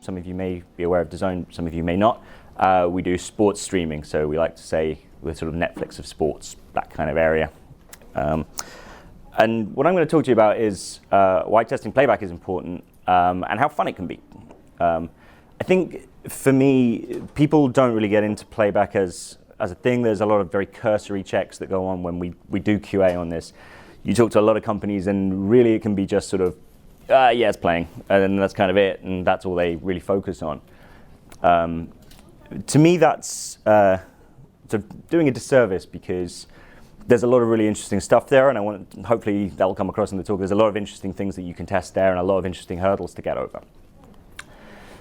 Some of you may be aware of DAZN, some of you may not. We do sports streaming, so we like to say we're sort of Netflix of sports, that kind of area. And what I'm going to talk to you about is why testing playback is important and how fun it can be. I think for me, people don't really get into playback as a thing. There's a lot of very cursory checks that go on when we do QA on this. You talk to a lot of companies and really it can be just sort of, yeah, it's playing, and that's kind of it, and that's all they really focus on. To me, that's sort of doing a disservice because there's a lot of really interesting stuff there, and hopefully that'll come across in the talk. There's a lot of interesting things that you can test there and a lot of interesting hurdles to get over.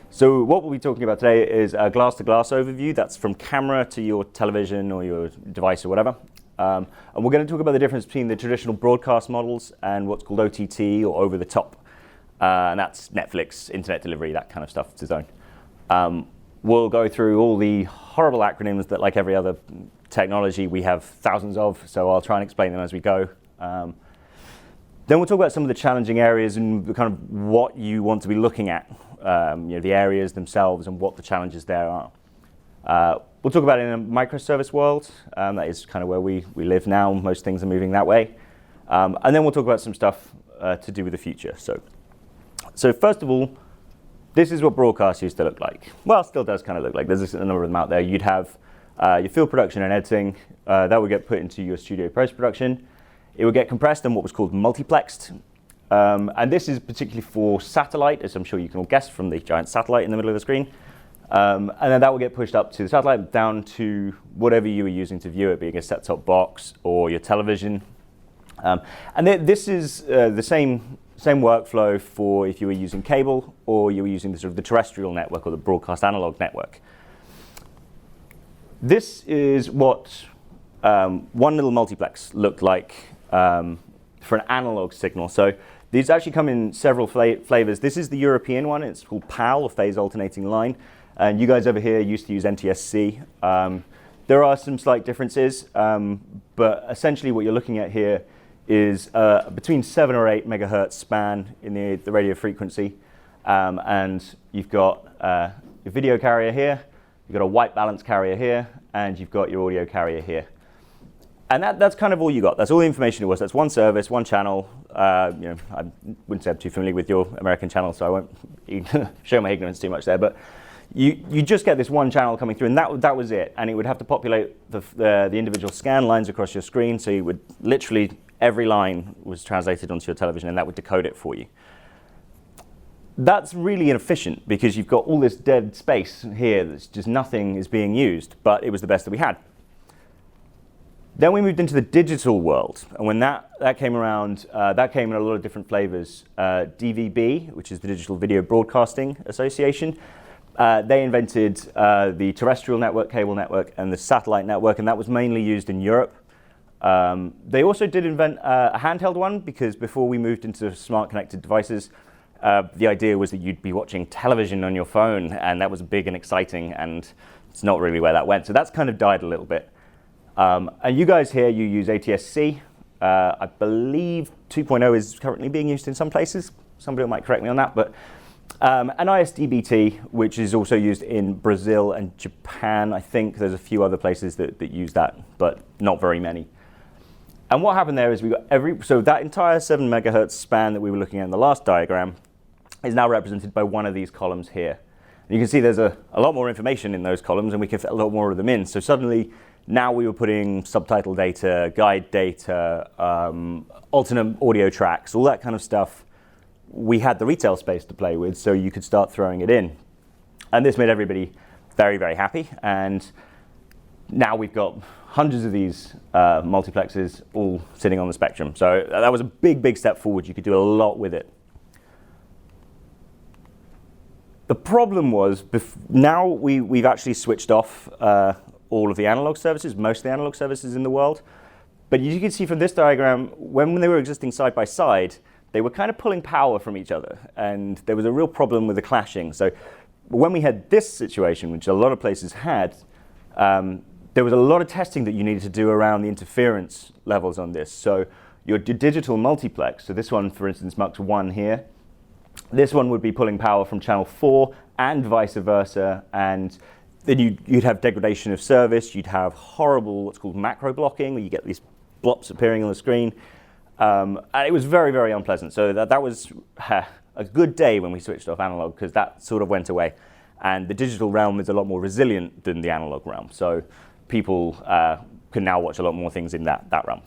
So what we'll be talking about today is a glass-to-glass overview. That's from camera to your television or your device or whatever. And we're going to talk about the difference between the traditional broadcast models and what's called OTT or over-the-top. And that's Netflix, internet delivery, that kind of stuff, DAZN. We'll go through all the horrible acronyms that, like every other technology, we have thousands of, so I'll try and explain them as we go. Then we'll talk about some of the challenging areas and kind of what you want to be looking at, the areas themselves and what the challenges there are. We'll talk about it in a microservice world. That is kind of where we live now. Most things are moving that way. And then we'll talk about some stuff to do with the future. So first of all, this is what broadcast used to look like. Well, it still does kind of look like. There's a number of them out there. You'd have your field production and editing. That would get put into your studio post-production. It would get compressed and what was called multiplexed. And this is particularly for satellite, as I'm sure you can all guess from the giant satellite in the middle of the screen. And then that will get pushed up to the satellite, down to whatever you were using to view it, being a set-top box or your television. And this is the same workflow for if you were using cable or you were using the terrestrial network or the broadcast analog network. This is what one little multiplex looked like for an analog signal. So these actually come in several flavors. This is the European one. It's called PAL, or phase alternating line. And you guys over here used to use NTSC. There are some slight differences, but essentially what you're looking at here is between 7 or 8 megahertz span in the radio frequency. And you've got your video carrier here, you've got a white balance carrier here, and you've got your audio carrier here. And that's kind of all you got. That's all the information it was. That's one service, one channel. I wouldn't say I'm too familiar with your American channel, so I won't show my ignorance too much there. But you just get this one channel coming through, and that was it. And it would have to populate the individual scan lines across your screen, so you would literally, every line was translated onto your television, and that would decode it for you. That's really inefficient, because you've got all this dead space here that's just nothing is being used, but it was the best that we had. Then we moved into the digital world, and when that came around, that came in a lot of different flavors. DVB, which is the Digital Video Broadcasting Association, they invented the terrestrial network, cable network, and the satellite network, and that was mainly used in Europe. They also did invent a handheld one, because before we moved into smart connected devices, the idea was that you'd be watching television on your phone, and that was big and exciting, and it's not really where that went. So that's kind of died a little bit. And you guys here, you use ATSC. I believe 2.0 is currently being used in some places. Somebody might correct me on that. But and ISDBT, which is also used in Brazil and Japan. I think there's a few other places that use that, but not very many. And what happened there is we got so that entire 7 megahertz span that we were looking at in the last diagram is now represented by one of these columns here. And you can see there's a lot more information in those columns, and we can fit a lot more of them in. So suddenly, now we were putting subtitle data, guide data, alternate audio tracks, all that kind of stuff. We had the retail space to play with, so you could start throwing it in. And this made everybody very, very happy. And now we've got hundreds of these multiplexes all sitting on the spectrum. So that was a big, big step forward. You could do a lot with it. The problem was, now we've actually switched off all of the analog services, most of the analog services in the world. But as you can see from this diagram, when they were existing side by side, they were kind of pulling power from each other. And there was a real problem with the clashing. So when we had this situation, which a lot of places had, there was a lot of testing that you needed to do around the interference levels on this. So your digital multiplex, so this one, for instance, Mux 1 here, This one would be pulling power from channel 4 and vice versa, and then you'd have degradation of service, you'd have horrible what's called macro blocking, where you get these blops appearing on the screen, and it was very, very unpleasant. So that was a good day when we switched off analog, because that sort of went away. And the digital realm is a lot more resilient than the analog realm, so people can now watch a lot more things in that realm.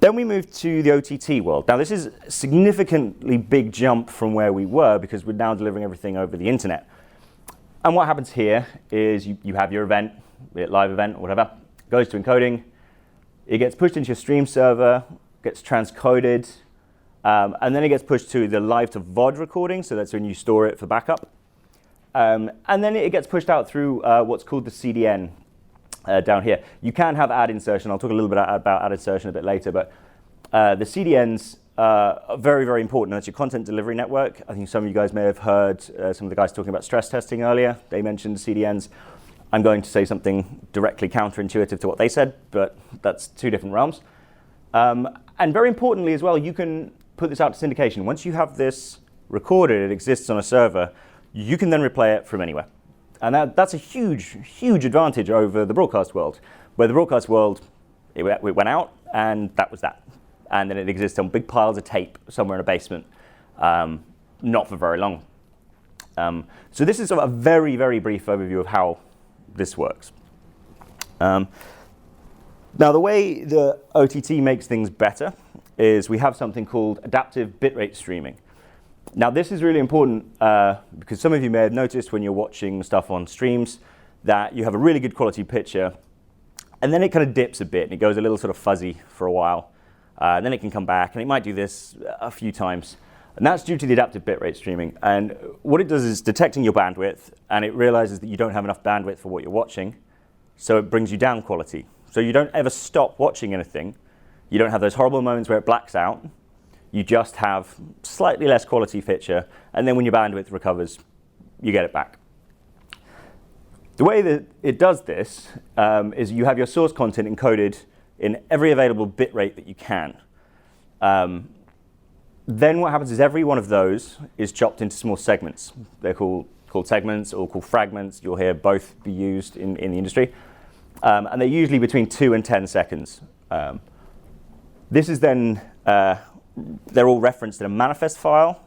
Then we moved to the OTT world. Now this is a significantly big jump from where we were, because we're now delivering everything over the internet. And what happens here is you have your event, be it live event or whatever, goes to encoding, it gets pushed into your stream server, gets transcoded, and then it gets pushed to the live to VOD recording, so that's when you store it for backup. And then it gets pushed out through what's called the CDN down here. You can have ad insertion. I'll talk a little bit about ad insertion a bit later, but the CDNs are very, very important. That's your content delivery network. I think some of you guys may have heard some of the guys talking about stress testing earlier. They mentioned CDNs. I'm going to say something directly counterintuitive to what they said, but that's two different realms. And very importantly as well, you can put this out to syndication. Once you have this recorded, it exists on a server, you can then replay it from anywhere. And that's a huge, huge advantage over the broadcast world, where the broadcast world, it went out, and that was that. And then it exists on big piles of tape somewhere in a basement, not for very long. So this is a very, very brief overview of how this works. Now, the way the OTT makes things better is we have something called adaptive bitrate streaming. Now, this is really important because some of you may have noticed when you're watching stuff on streams that you have a really good quality picture, and then it kind of dips a bit, and it goes a little sort of fuzzy for a while. And then it can come back, and it might do this a few times. And that's due to the adaptive bitrate streaming. And what it does is detecting your bandwidth, and it realizes that you don't have enough bandwidth for what you're watching, so it brings you down quality. So you don't ever stop watching anything. You don't have those horrible moments where it blacks out. You just have slightly less quality picture, and then when your bandwidth recovers, you get it back. The way that it does this is you have your source content encoded in every available bitrate that you can. Then what happens is every one of those is chopped into small segments. They're called segments or called fragments. You'll hear both be used in the industry. And they're usually between 2 and 10 seconds. This is then, they're all referenced in a manifest file,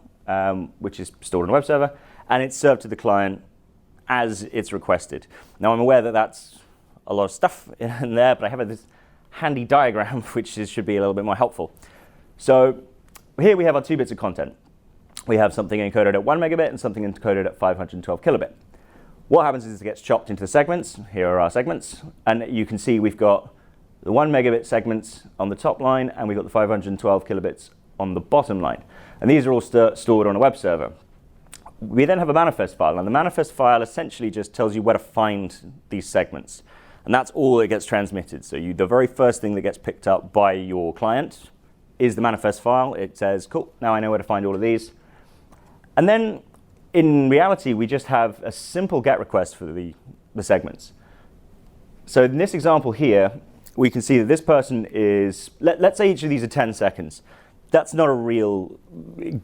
which is stored on a web server, and it's served to the client as it's requested. Now, I'm aware that that's a lot of stuff in there, but I have this handy diagram which should be a little bit more helpful. So here we have our 2 bits of content. We have something encoded at 1 megabit and something encoded at 512 kilobit. What happens is it gets chopped into the segments. Here are our segments. And you can see we've got the 1 megabit segments on the top line, and we've got the 512 kilobits on the bottom line. And these are all stored on a web server. We then have a manifest file, and the manifest file essentially just tells you where to find these segments. And that's all that gets transmitted. So the very first thing that gets picked up by your client is the manifest file. It says, cool, now I know where to find all of these. And then in reality, we just have a simple GET request for the segments. So in this example here, we can see that this person is, let's say each of these are 10 seconds. That's not a real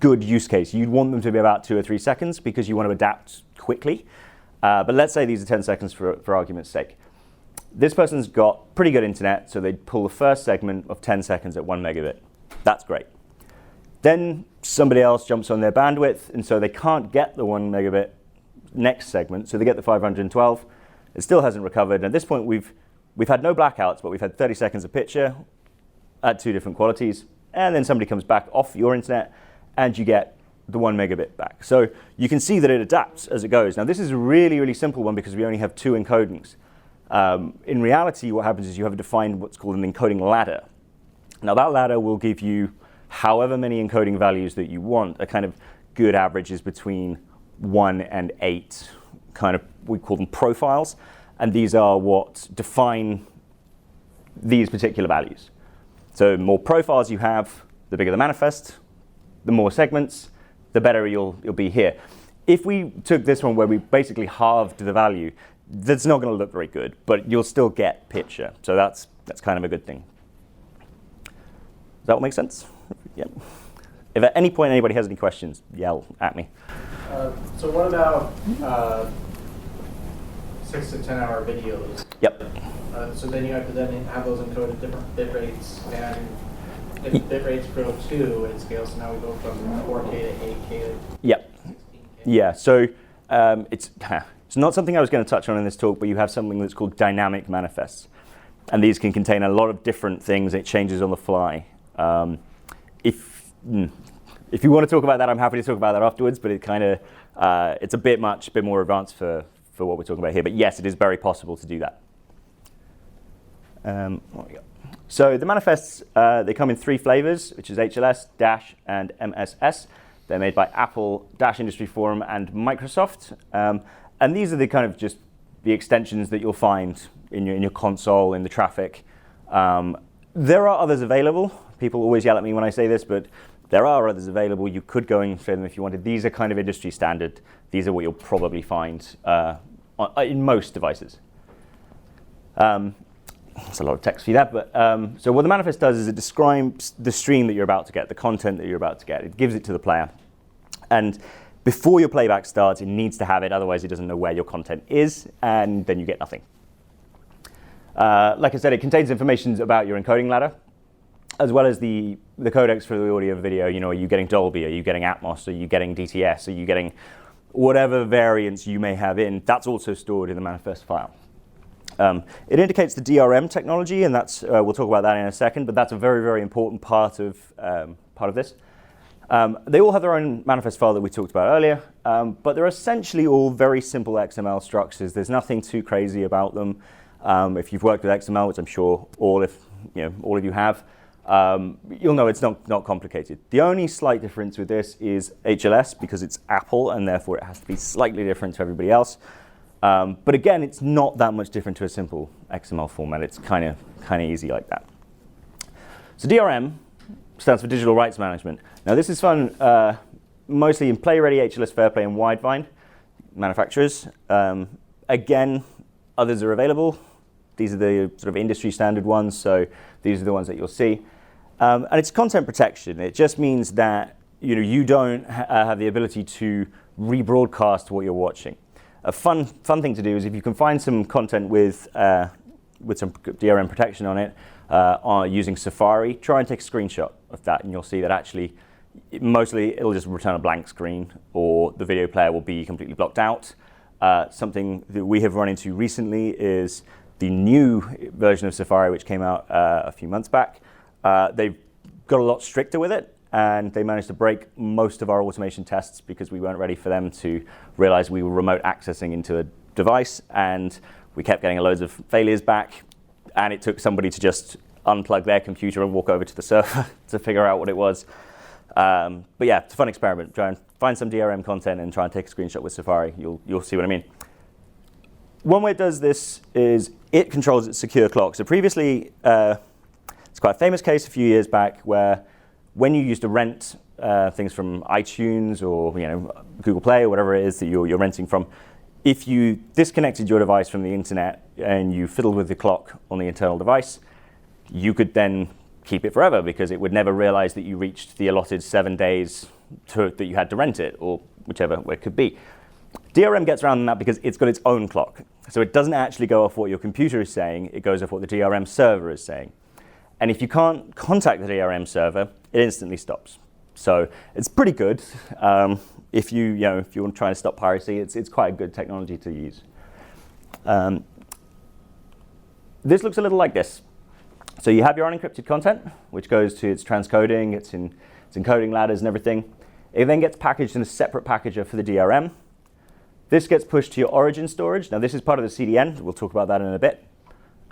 good use case. You'd want them to be about 2 or 3 seconds because you want to adapt quickly. But let's say these are 10 seconds for argument's sake. This person's got pretty good internet, so they pull the first segment of 10 seconds at 1 megabit. That's great. Then somebody else jumps on their bandwidth, and so they can't get the 1 megabit next segment, so they get the 512. It still hasn't recovered. And at this point, we've had no blackouts, but we've had 30 seconds of picture at 2 different qualities. And then somebody comes back off your internet, and you get the 1 megabit back. So you can see that it adapts as it goes. Now, this is a really, really simple one because we only have 2 encodings. In reality, what happens is you have to define what's called an encoding ladder. Now, that ladder will give you however many encoding values that you want. A kind of good average is between 1 and 8, kind of, we call them profiles. And these are what define these particular values. So the more profiles you have, the bigger the manifest, the more segments, the better you'll be here. If we took this one where we basically halved the value, that's not going to look very good, but you'll still get picture. So that's kind of a good thing. Does that all make sense? Yeah. If at any point anybody has any questions, yell at me. So what about 6 to 10 hour videos? Yep. So then you have to then have those encoded at different bit rates, and if bit rates grow too, it scales. So now we go from 4K to 8K to Yep. 16K. Yeah. So it's not something I was going to touch on in this talk, but you have something that's called dynamic manifests, and these can contain a lot of different things. It changes on the fly. If you want to talk about that, I'm happy to talk about that afterwards. But it kind of it's a bit more advanced for what we're talking about here. But yes, it is very possible to do that. What we got? So the manifests, they come in 3 flavors, which is HLS, Dash, and MSS. They're made by Apple, Dash Industry Forum, and Microsoft. And these are the kind of just the extensions that you'll find in your console, in the traffic. There are others available. People always yell at me when I say this, but there are others available. You could go and share them if you wanted. These are kind of industry standard. These are what you'll probably find in most devices. That's a lot of text for you there, but so what the manifest does is it describes the stream that you're about to get, the content that you're about to get. It gives it to the player. And before your playback starts, it needs to have it, otherwise it doesn't know where your content is, and then you get nothing. Like I said, it contains information about your encoding ladder, as well as the codecs for the audio video. You know, are you getting Dolby? Are you getting Atmos? Are you getting DTS? Are you getting whatever variants you may have in? That's also stored in the manifest file. It indicates the DRM technology, and that's we'll talk about that in a second. But that's a very, very important part of this. They all have their own manifest file that we talked about earlier, but they're essentially all very simple XML structures. There's nothing too crazy about them. If you've worked with XML, which I'm sure all of you have, you'll know it's not complicated. The only slight difference with this is HLS, because it's Apple, and therefore it has to be slightly different to everybody else. But again, it's not that much different to a simple XML format. It's kind of easy like that. So DRM stands for Digital Rights Management. Now this is fun mostly in PlayReady, HLS Fairplay, and Widevine manufacturers. Again, others are available. These are the sort of industry standard ones, so these are the ones that you'll see. And it's content protection. It just means that you don't have the ability to rebroadcast what you're watching. A fun thing to do is if you can find some content with some DRM protection on it using Safari, try and take a screenshot of that, and you'll see that actually mostly it'll just return a blank screen, or the video player will be completely blocked out. Something that we have run into recently is the new version of Safari, which came out a few months back. They've got a lot stricter with it, and they managed to break most of our automation tests because we weren't ready for them to realize we were remote accessing into a device, and we kept getting loads of failures back, and it took somebody to just unplug their computer and walk over to the server to figure out what it was. But yeah, it's a fun experiment. Try and find some DRM content and try and take a screenshot with Safari. You'll see what I mean. One way it does this is it controls its secure clock. So previously, it's quite a famous case a few years back where when you used to rent things from iTunes or Google Play or whatever it is that you're renting from, if you disconnected your device from the internet and you fiddled with the clock on the internal device, you could then keep it forever because it would never realize that you reached the allotted 7 days that you had to rent it, or whichever it could be. DRM gets around that because it's got its own clock. So it doesn't actually go off what your computer is saying, it goes off what the DRM server is saying. And if you can't contact the DRM server, it instantly stops. So it's pretty good. If you want to try to stop piracy, it's quite a good technology to use. This looks a little like this. So you have your unencrypted content, which goes to its transcoding, its encoding ladders and everything. It then gets packaged in a separate packager for the DRM. This gets pushed to your origin storage. Now this is part of the CDN. We'll talk about that in a bit.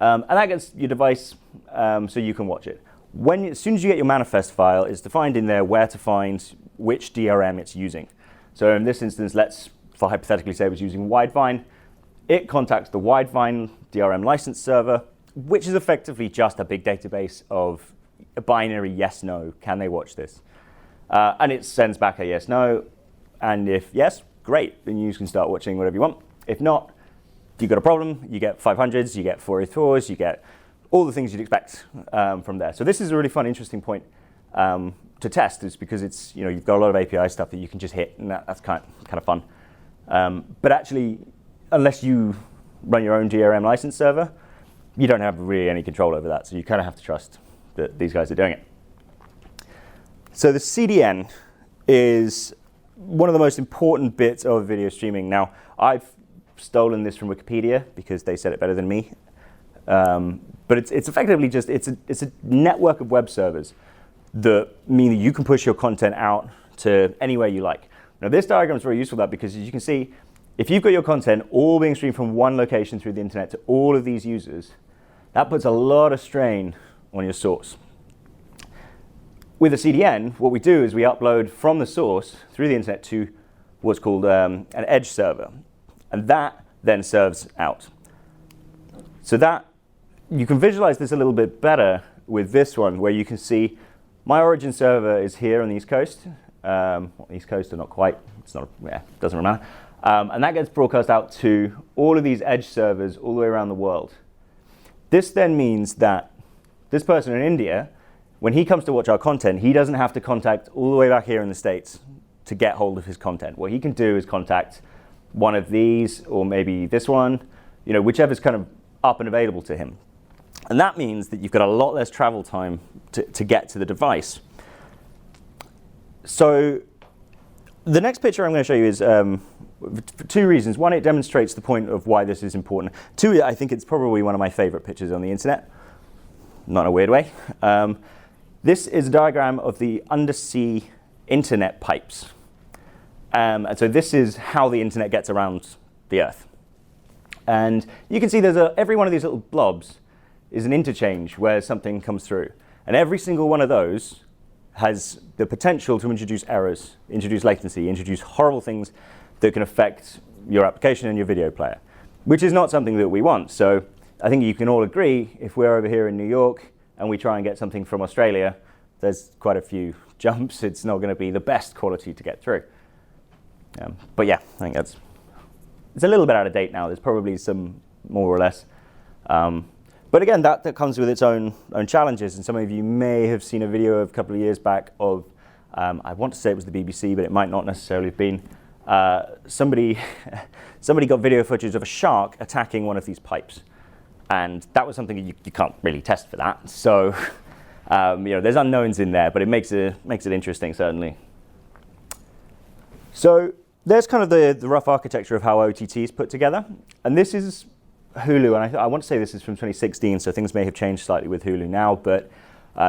And that gets your device so you can watch it. As soon as you get your manifest file, it's defined in there where to find which DRM it's using. So in this instance, let's hypothetically say it was using Widevine. It contacts the Widevine DRM license server, which is effectively just a big database of a binary yes/no. Can they watch this? And it sends back a yes/no. And if yes, great, then you can start watching whatever you want. If not, you've got a problem. You get 500s, you get 404s, you get all the things you'd expect from there. So this is a really fun, interesting point to to test is because it's, you've got a lot of API stuff that you can just hit, and that's kind of fun. But actually, unless you run your own DRM license server, you don't have really any control over that. So you kind of have to trust that these guys are doing it. So the CDN is one of the most important bits of video streaming. Now, I've stolen this from Wikipedia because they said it better than me. But it's effectively just, it's a network of web servers that mean that you can push your content out to anywhere you like. Now, this diagram is very useful for that because, as you can see, if you've got your content all being streamed from one location through the internet to all of these users, that puts a lot of strain on your source. With a CDN, what we do is we upload from the source through the internet to what's called an edge server. And that then serves out. So that, you can visualize this a little bit better with this one, where you can see my origin server is here on the East Coast. East Coast or not quite, it's not, doesn't matter. And that gets broadcast out to all of these edge servers all the way around the world. This then means that this person in India, when he comes to watch our content, he doesn't have to contact all the way back here in the States to get hold of his content. What he can do is contact one of these, or maybe this one, whichever's kind of up and available to him. And that means that you've got a lot less travel time to get to the device. So the next picture I'm going to show you is for two reasons. One, it demonstrates the point of why this is important. Two, I think it's probably one of my favorite pictures on the internet, not in a weird way. This is a diagram of the undersea internet pipes. And so this is how the internet gets around the Earth. And you can see every one of these little blobs is an interchange where something comes through. And every single one of those has the potential to introduce errors, introduce latency, introduce horrible things that can affect your application and your video player, which is not something that we want. So I think you can all agree, if we're over here in New York and we try and get something from Australia, there's quite a few jumps. It's not going to be the best quality to get through. But yeah, I think it's a little bit out of date now. There's probably some more or less. But again, that comes with its own challenges. And some of you may have seen a video of a couple of years back of, I want to say it was the BBC, but it might not necessarily have been, somebody got video footage of a shark attacking one of these pipes. And that was something you can't really test for that. So there's unknowns in there, but it makes it interesting, certainly. So there's kind of the rough architecture of how OTT is put together. And this is Hulu, and I want to say this is from 2016, so things may have changed slightly with Hulu now, but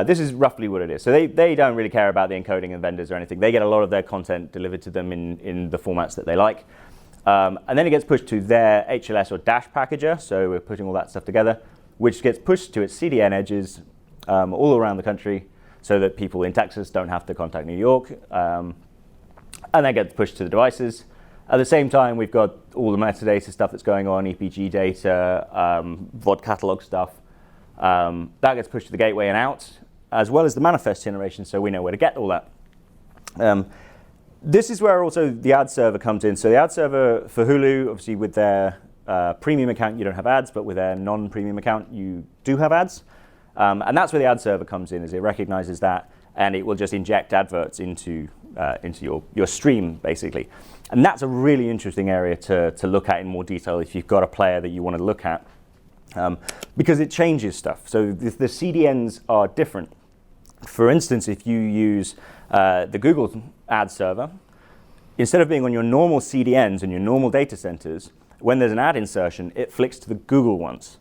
this is roughly what it is. So they don't really care about the encoding and vendors or anything. They get a lot of their content delivered to them in the formats that they like. And then it gets pushed to their HLS or Dash packager, so we're putting all that stuff together, which gets pushed to its CDN edges all around the country so that people in Texas don't have to contact New York. And that gets pushed to the devices. At the same time, we've got all the metadata stuff that's going on, EPG data, VOD catalog stuff. That gets pushed to the gateway and out, as well as the manifest generation, so we know where to get all that. This is where also the ad server comes in. So the ad server for Hulu, obviously with their premium account, you don't have ads, but with their non-premium account, you do have ads. And that's where the ad server comes in, is it recognizes that, and it will just inject adverts into your stream, basically. And that's a really interesting area to look at in more detail if you've got a player that you want to look at, because it changes stuff. So the CDNs are different. For instance, if you use the Google ad server, instead of being on your normal CDNs and your normal data centers, when there's an ad insertion, it flicks to the Google ones.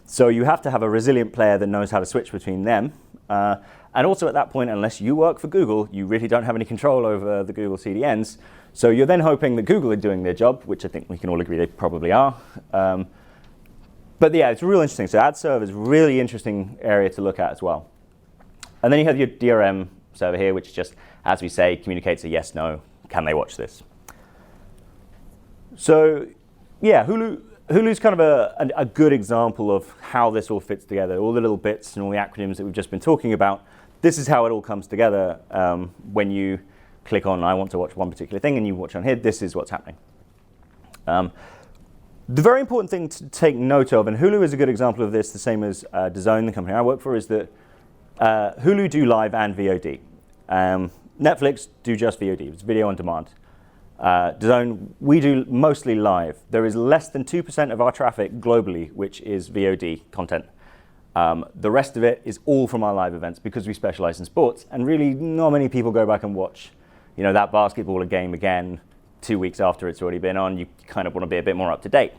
So you have to have a resilient player that knows how to switch between them. And also at that point, unless you work for Google, you really don't have any control over the Google CDNs. So you're then hoping that Google are doing their job, which I think we can all agree they probably are. But yeah, it's real interesting. So ad server is a really interesting area to look at as well. And then you have your DRM server here, which just, as we say, communicates a yes, no, can they watch this? So yeah, Hulu's kind of a good example of how this all fits together. All the little bits and all the acronyms that we've just been talking about, this is how it all comes together. When you click on, I want to watch one particular thing, and you watch on here, this is what's happening. The very important thing to take note of, and Hulu is a good example of this, the same as DAZN, the company I work for, is that Hulu do live and VOD. Netflix do just VOD, it's video on demand. DAZN, we do mostly live. There is less than 2% of our traffic globally which is VOD content. The rest of it is all from our live events because we specialize in sports, and really not many people go back and watch, that basketball game again 2 weeks after it's already been on. You kind of want to be a bit more up to date.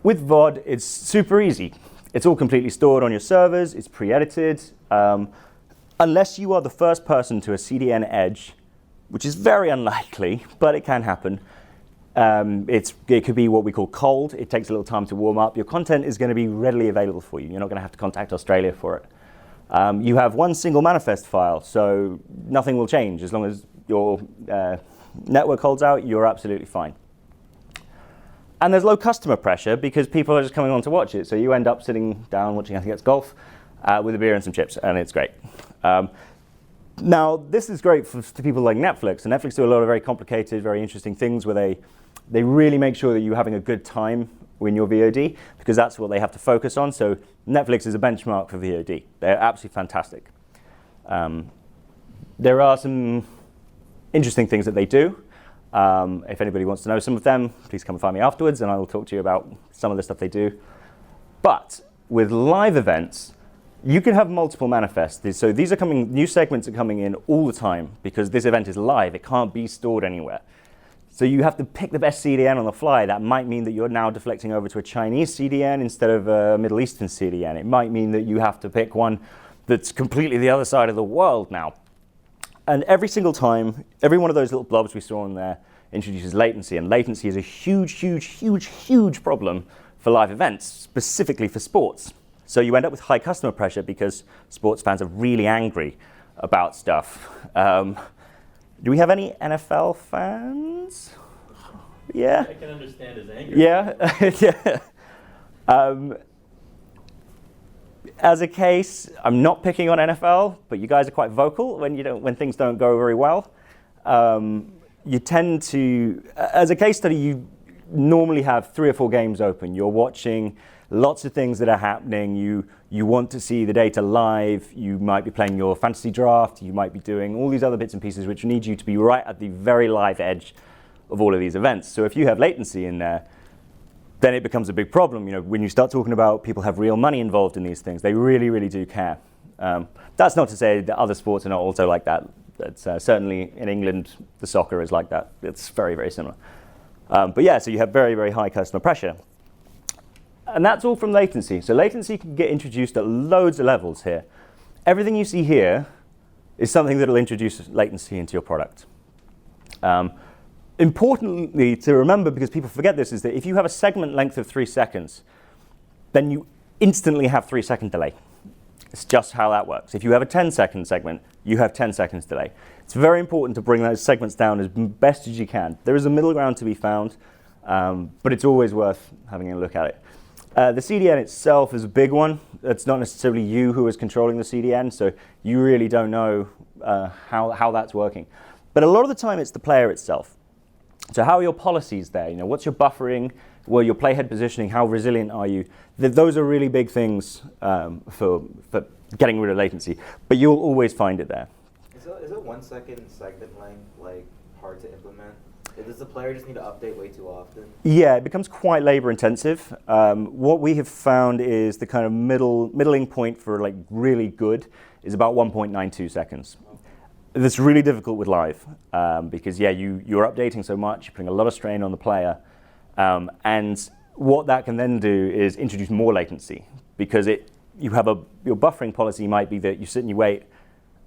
With VOD, it's super easy. It's all completely stored on your servers, it's pre-edited. Unless you are the first person to a CDN edge, which is very unlikely, but it can happen. It could be what we call cold. It takes a little time to warm up. Your content is going to be readily available for you. You're not going to have to contact Australia for it. You have one single manifest file, so nothing will change. As long as your network holds out, you're absolutely fine. And there's low customer pressure because people are just coming on to watch it. So you end up sitting down watching, I think it's golf, with a beer and some chips, and it's great. Now, this is great for people like Netflix. And Netflix do a lot of very complicated, very interesting things where they really make sure that you're having a good time in your VOD, because that's what they have to focus on. So Netflix is a benchmark for VOD. They're absolutely fantastic. There are some interesting things that they do. If anybody wants to know some of them, please come and find me afterwards, and I will talk to you about some of the stuff they do. But with live events, you can have multiple manifests. So these are new segments are coming in all the time because this event is live. It can't be stored anywhere. So you have to pick the best CDN on the fly. That might mean that you're now deflecting over to a Chinese CDN instead of a Middle Eastern CDN. It might mean that you have to pick one that's completely the other side of the world now. And every single time, every one of those little blobs we saw in there introduces latency. And latency is a huge, huge, huge, huge problem for live events, specifically for sports. So you end up with high customer pressure because sports fans are really angry about stuff. Do we have any NFL fans? Yeah? I can understand his anger. Yeah? Yeah. As a case, I'm not picking on NFL, but you guys are quite vocal when things don't go very well. You tend to, as a case study, you normally have 3 or 4 games open. You're watching lots of things that are happening. You want to see the data live. You might be playing your fantasy draft. You might be doing all these other bits and pieces which need you to be right at the very live edge of all of these events. So if you have latency in there, then it becomes a big problem. When you start talking about people have real money involved in these things, they really, really do care. That's not to say that other sports are not also like that. That's certainly in England, the soccer is like that. It's very, very similar. But yeah, so you have very, very high customer pressure. And that's all from latency. So latency can get introduced at loads of levels here. Everything you see here is something that will introduce latency into your product. Importantly to remember, because people forget this, is that if you have a segment length of 3 seconds, then you instantly have 3-second delay. It's just how that works. If you have a 10-second segment, you have 10 seconds delay. It's very important to bring those segments down as best as you can. There is a middle ground to be found, but it's always worth having a look at it. The CDN itself is a big one. It's not necessarily you who is controlling the CDN, so you really don't know how that's working. But a lot of the time, it's the player itself. So how are your policies there? What's your buffering? Well, your playhead positioning, how resilient are you? Those are really big things for getting rid of latency, but you'll always find it there. Is a 1 second segment length hard to implement? Does the player just need to update way too often? Yeah, it becomes quite labor intensive. What we have found is the kind of middling point for really good is about 1.92 seconds. That's really difficult with live because you're updating so much, you're putting a lot of strain on the player, and what that can then do is introduce more latency because your buffering policy might be that you sit and you wait,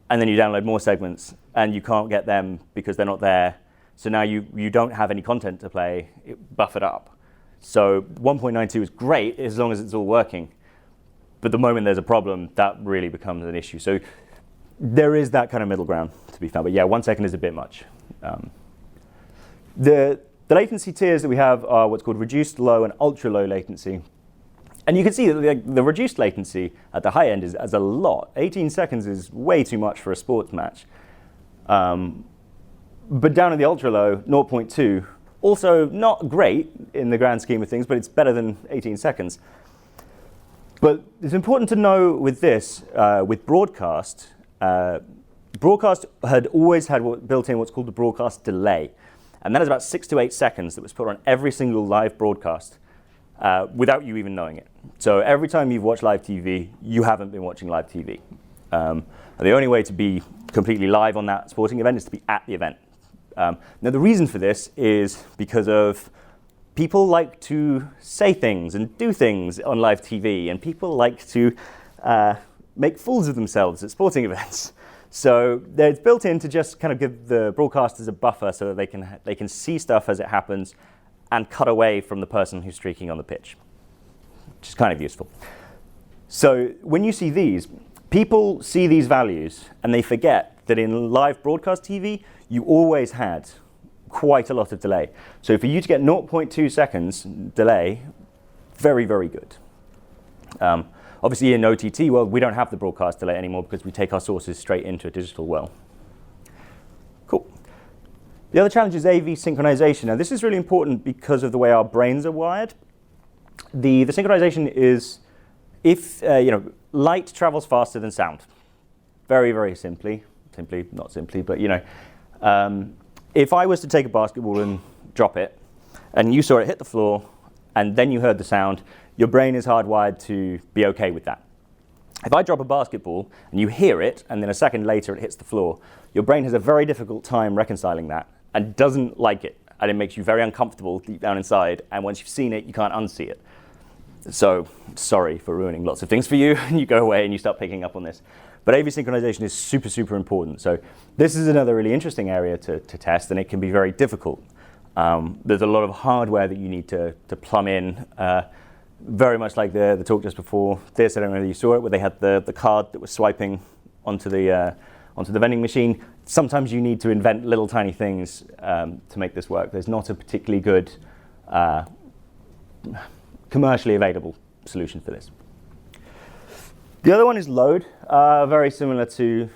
and then you download more segments, and you can't get them because they're not there. So now you don't have any content to play buffered up. So 1.92 is great as long as it's all working, but the moment there's a problem, that really becomes an issue. So there is that kind of middle ground to be found. But yeah, 1 second is a bit much. The latency tiers that we have are what's called reduced low and ultra low latency. And you can see that the reduced latency at the high end is a lot. 18 seconds is way too much for a sports match. But down in the ultra low, 0.2, also not great in the grand scheme of things, but it's better than 18 seconds. But it's important to know with this, with broadcast, broadcast had always had built in what's called the broadcast delay. And that is about 6 to 8 seconds that was put on every single live broadcast without you even knowing it. So every time you've watched live TV, you haven't been watching live TV. And the only way to be completely live on that sporting event is to be at the event. Now the reason for this is because of people like to say things and do things on live TV, and people like to make fools of themselves at sporting events. So it's built in to just kind of give the broadcasters a buffer so that they can see stuff as it happens and cut away from the person who's streaking on the pitch, which is kind of useful. So when you see these, people see these values and they forget that in live broadcast TV, you always had quite a lot of delay. So for you to get 0.2 seconds delay, very, very good. Obviously in OTT world, we don't have the broadcast delay anymore because we take our sources straight into a digital well. Cool. The other challenge is AV synchronization. Now this is really important because of the way our brains are wired. The synchronization is if light travels faster than sound. Very, very simply, not simply, but if I was to take a basketball and drop it, and you saw it hit the floor, and then you heard the sound, your brain is hardwired to be okay with that. If I drop a basketball and you hear it, and then a second later it hits the floor, your brain has a very difficult time reconciling that and doesn't like it. And it makes you very uncomfortable deep down inside. And once you've seen it, you can't unsee it. So sorry for ruining lots of things for you. You go away and you start picking up on this. But AV synchronization is super, super important. So this is another really interesting area to test, and it can be very difficult. There's a lot of hardware that you need to plumb in. Very much like the talk just before this, I don't know whether you saw it, where they had the card that was swiping onto the vending machine. Sometimes you need to invent little tiny things to make this work. There's not a particularly good commercially available solution for this. The other one is load. Very similar to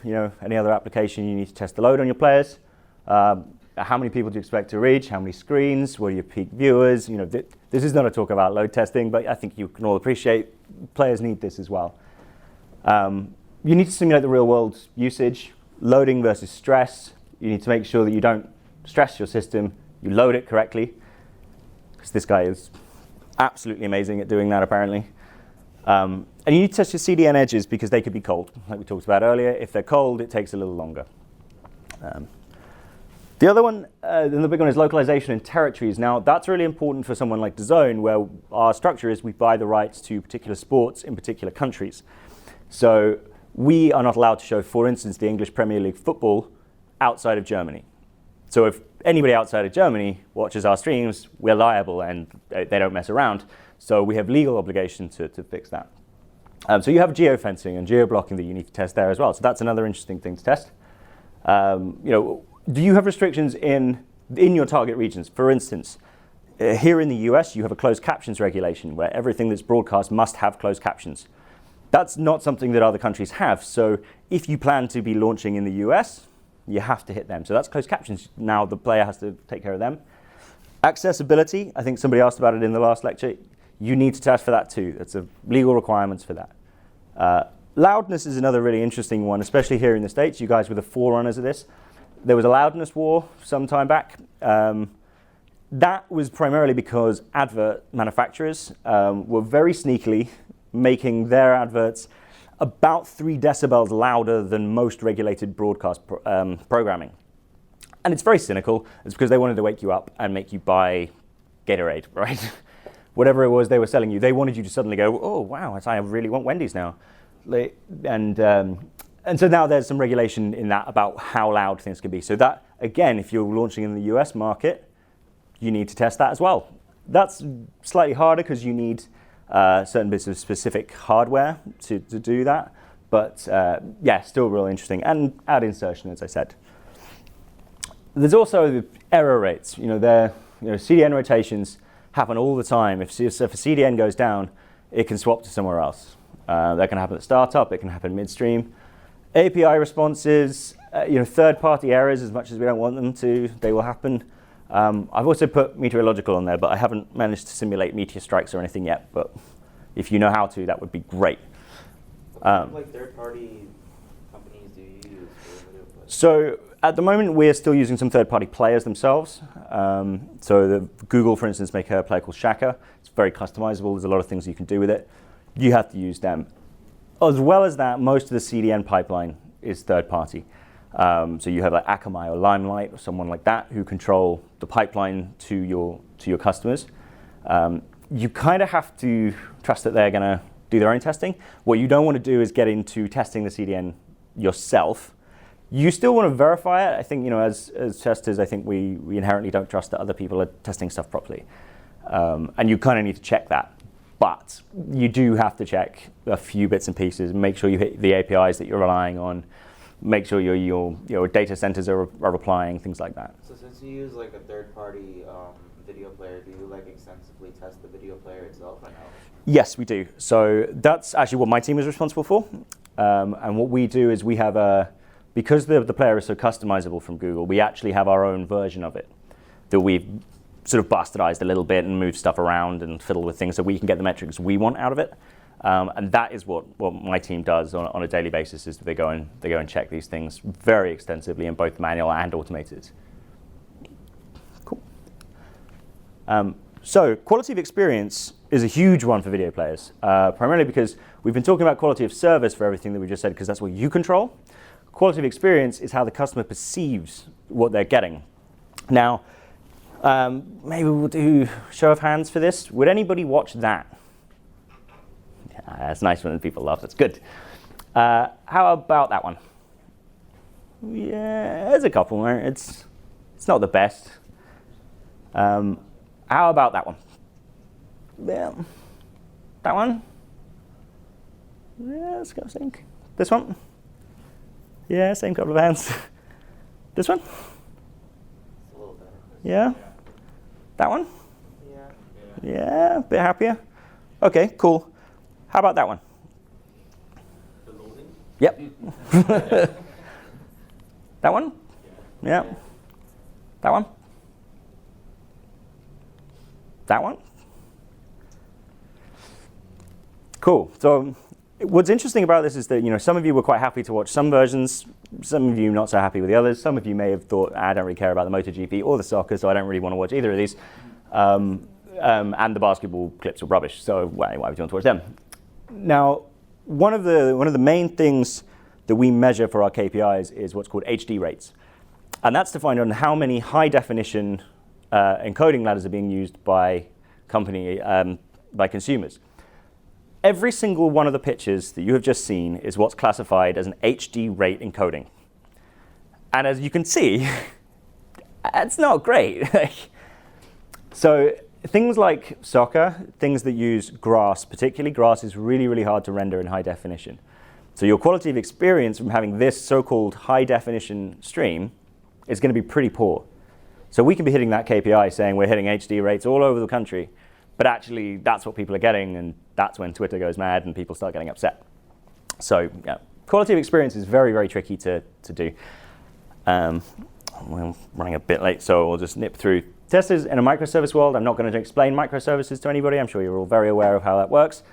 any other application, you need to test the load on your players. How many people do you expect to reach? How many screens? What are your peak viewers? This is not a talk about load testing, but I think you can all appreciate players need this as well. You need to simulate the real world usage, loading versus stress. You need to make sure that you don't stress your system. You load it correctly, because this guy is absolutely amazing at doing that apparently. And you need to test your CDN edges because they could be cold, like we talked about earlier. If they're cold, it takes a little longer. The other one, the big one, is localization in territories. Now, that's really important for someone like DAZN, where our structure is we buy the rights to particular sports in particular countries. So we are not allowed to show, for instance, the English Premier League football outside of Germany. So if anybody outside of Germany watches our streams, we're liable, and they don't mess around. So we have legal obligation to fix that. So you have geofencing and geo-blocking that you need to test there as well. So that's another interesting thing to test. Do you have restrictions in your target regions? For instance, here in the US, you have a closed captions regulation where everything that's broadcast must have closed captions. That's not something that other countries have. So if you plan to be launching in the US, you have to hit them. So that's closed captions. Now the player has to take care of them. Accessibility, I think somebody asked about it in the last lecture. You need to test for that too. That's a legal requirements for that. Loudness is another really interesting one, especially here in the States. You guys were the forerunners of this. There was a loudness war some time back. That was primarily because advert manufacturers were very sneakily making their adverts about 3 decibels louder than most regulated broadcast programming. And it's very cynical. It's because they wanted to wake you up and make you buy Gatorade, right? Whatever it was they were selling you, they wanted you to suddenly go, oh, wow, I really want Wendy's now. And so now there's some regulation in that about how loud things can be. So that, again, if you're launching in the US market, you need to test that as well. That's slightly harder because you need certain bits of specific hardware to do that. But yeah, still really interesting. And ad insertion, as I said. There's also the error rates. CDN rotations happen all the time. If a CDN goes down, it can swap to somewhere else. That can happen at startup. It can happen midstream. API responses, third-party errors, as much as we don't want them to, they will happen. I've also put meteorological on there, but I haven't managed to simulate meteor strikes or anything yet. But if you know how to, that would be great. What kind of third-party companies do you use for So at the moment, we're still using some third-party players themselves. Google, for instance, make a player called Shaka. It's very customizable. There's a lot of things you can do with it. You have to use them. As well as that, most of the CDN pipeline is third-party. So you have like Akamai or Limelight or someone like that who control the pipeline to your customers. You kind of have to trust that they're going to do their own testing. What you don't want to do is get into testing the CDN yourself. You still want to verify it. I think, as testers, I think we inherently don't trust that other people are testing stuff properly. And you kind of need to check that. But you do have to check a few bits and pieces, make sure you hit the APIs that you're relying on, make sure your data centers are replying, things like that. So since you use like a third-party video player, do you like extensively test the video player itself or no? Yes, we do. So that's actually what my team is responsible for. And what we do is we have because the player is so customizable from Google, we actually have our own version of it that we've sort of bastardized a little bit and moved stuff around and fiddled with things so we can get the metrics we want out of it. And that is what my team does on a daily basis, is they go and check these things very extensively in both manual and automated. Cool. So quality of experience is a huge one for video players, primarily because we've been talking about quality of service for everything that we just said, because that's what you control. Quality of experience is how the customer perceives what they're getting. Now, maybe we'll do show of hands for this. Would anybody watch that? Yeah, it's nice when people laugh. That's good. How about that one? Yeah, there's a couple. Right? It's not the best. How about that one? Yeah. That one? Yeah, let's go sync. This one? Yeah, same couple of hands. This one? It's a little better. Yeah. That one? Yeah. Yeah, a bit happier. Okay, cool. How about that one? The loading? Yep. That one? Yeah. That one? That one? Cool. So what's interesting about this is that some of you were quite happy to watch some versions, some of you not so happy with the others. Some of you may have thought, I don't really care about the MotoGP or the soccer, so I don't really want to watch either of these. And the basketball clips were rubbish, so why would you want to watch them? Now, one of the main things that we measure for our KPIs is what's called HD rates. And that's defined on how many high definition encoding ladders are being used by consumers. Every single one of the pictures that you have just seen is what's classified as an HD rate encoding. And as you can see, it's not great. So things like soccer, things that use grass, particularly grass is really, really hard to render in high definition. So your quality of experience from having this so-called high definition stream is going to be pretty poor. So we can be hitting that KPI saying we're hitting HD rates all over the country, but actually that's what people are getting, and that's when Twitter goes mad and people start getting upset. So yeah, quality of experience is very, very tricky to do. We're running a bit late, so we'll just nip through. Testers in a microservice world, I'm not going to explain microservices to anybody. I'm sure you're all very aware of how that works.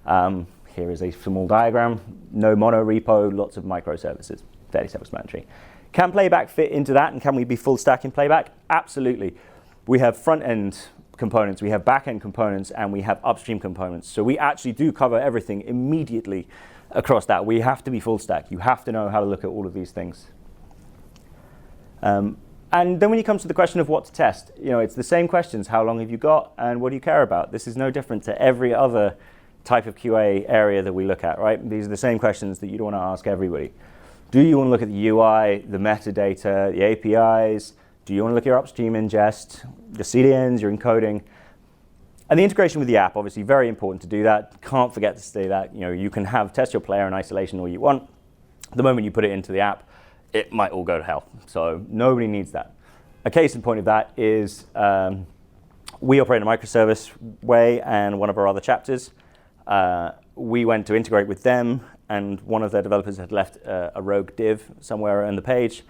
Here is a small diagram. No mono repo, lots of microservices. Fairly self-explanatory. Can Playback fit into that, and can we be full stack in Playback? Absolutely. We have front-end components, we have back-end components, and we have upstream components. So we actually do cover everything immediately across that. We have to be full stack. You have to know how to look at all of these things. And then when you come to the question of what to test, it's the same questions. How long have you got, and what do you care about? This is no different to every other type of QA area that we look at, right? These are the same questions that you'd want to ask everybody. Do you want to look at the UI, the metadata, the APIs? Do you want to look at your upstream ingest, your CDNs, your encoding? And the integration with the app, obviously very important to do that. Can't forget to say that. You can test your player in isolation all you want. The moment you put it into the app, it might all go to hell. So nobody needs that. A case in point of that is we operate in a microservice way, and one of our other chapters, we went to integrate with them, and one of their developers had left a rogue div somewhere on the page.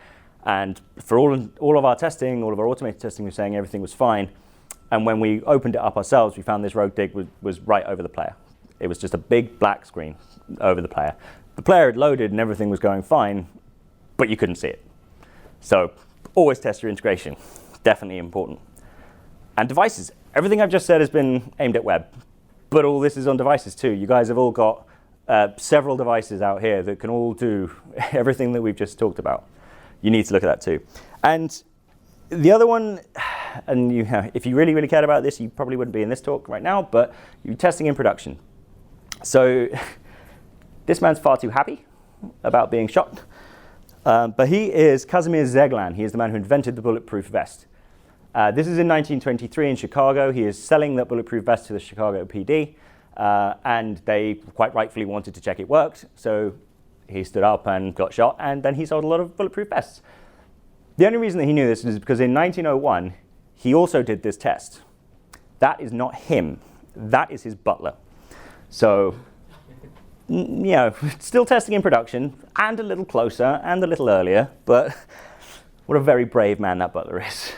And for all of our testing, all of our automated testing was saying everything was fine. And when we opened it up ourselves, we found this rogue div was right over the player. It was just a big black screen over the player. The player had loaded and everything was going fine, but you couldn't see it. So always test your integration, definitely important. And devices, everything I've just said has been aimed at web, but all this is on devices too. You guys have all got several devices out here that can all do everything that we've just talked about. You need to look at that too. And the other one, and if you really, really cared about this, you probably wouldn't be in this talk right now, but you're testing in production. So this man's far too happy about being shot. But he is Kazimierz Zeglan. He is the man who invented the bulletproof vest. This is in 1923 in Chicago. He is selling that bulletproof vest to the Chicago PD, and they quite rightfully wanted to check it worked. So he stood up and got shot, and then he sold a lot of bulletproof vests. The only reason that he knew this is because in 1901, he also did this test. That is not him. That is his butler. So, still testing in production, and a little closer, and a little earlier, but what a very brave man that butler is.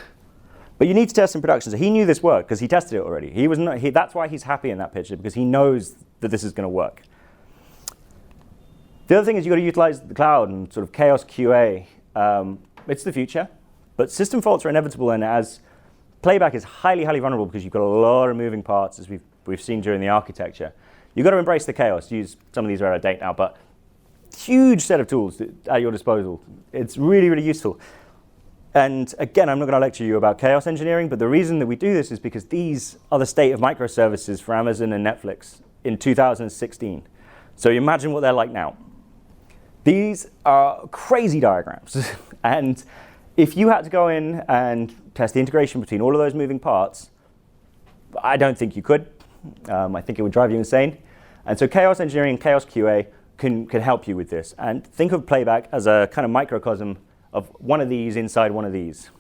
But you need to test in production. So he knew this worked because he tested it already. That's why he's happy in that picture, because he knows that this is going to work. The other thing is you've got to utilize the cloud and sort of chaos QA. It's the future, but system faults are inevitable, and as Playback is highly, highly vulnerable because you've got a lot of moving parts, as we've seen during the architecture. You've got to embrace the chaos. Some of these are out of date now, but huge set of tools at your disposal. It's really, really useful. And again, I'm not going to lecture you about chaos engineering, but the reason that we do this is because these are the state of microservices for Amazon and Netflix in 2016. So you imagine what they're like now. These are crazy diagrams. And if you had to go in and test the integration between all of those moving parts, I don't think you could. I think it would drive you insane. And so chaos engineering, chaos QA can help you with this. And think of Playback as a kind of microcosm of one of these inside one of these.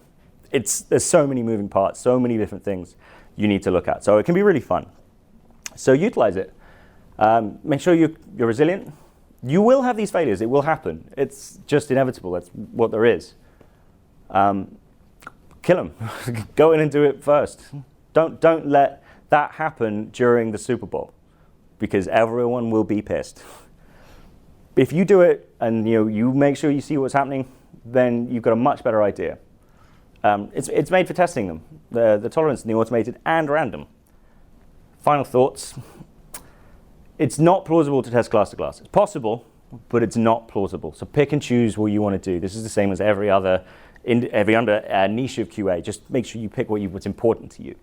There's so many moving parts, so many different things you need to look at. So it can be really fun. So utilize it. Make sure you're resilient. You will have these failures. It will happen. It's just inevitable. That's what there is. Kill them. Go in and do it first. Don't let that happen during the Super Bowl, because everyone will be pissed. If you do it and you make sure you see what's happening, then you've got a much better idea. It's made for testing them, the tolerance and the automated and random. Final thoughts. It's not plausible to test class to class. It's possible, but it's not plausible. So pick and choose what you want to do. This is the same as every other niche of QA. Just make sure you pick what's important to you.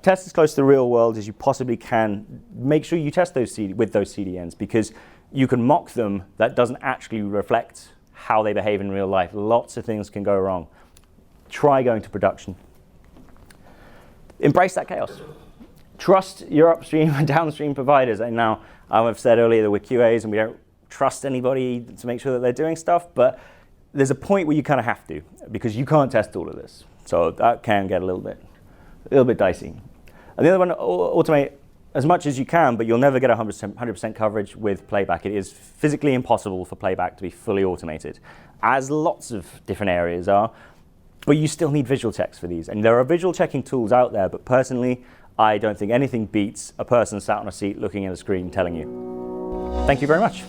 Test as close to the real world as you possibly can. Make sure you test with those CDNs, because you can mock them. That doesn't actually reflect how they behave in real life. Lots of things can go wrong. Try going to production. Embrace that chaos. Trust your upstream and downstream providers. And now, I've said earlier that we're QAs and we don't trust anybody to make sure that they're doing stuff, but there's a point where you kind of have to, because you can't test all of this. So that can get a little bit dicey. And the other one, automate as much as you can, but you'll never get 100% coverage with Playback. It is physically impossible for Playback to be fully automated, as lots of different areas are, but you still need visual checks for these. And there are visual checking tools out there, but personally, I don't think anything beats a person sat on a seat looking at a screen telling you. Thank you very much.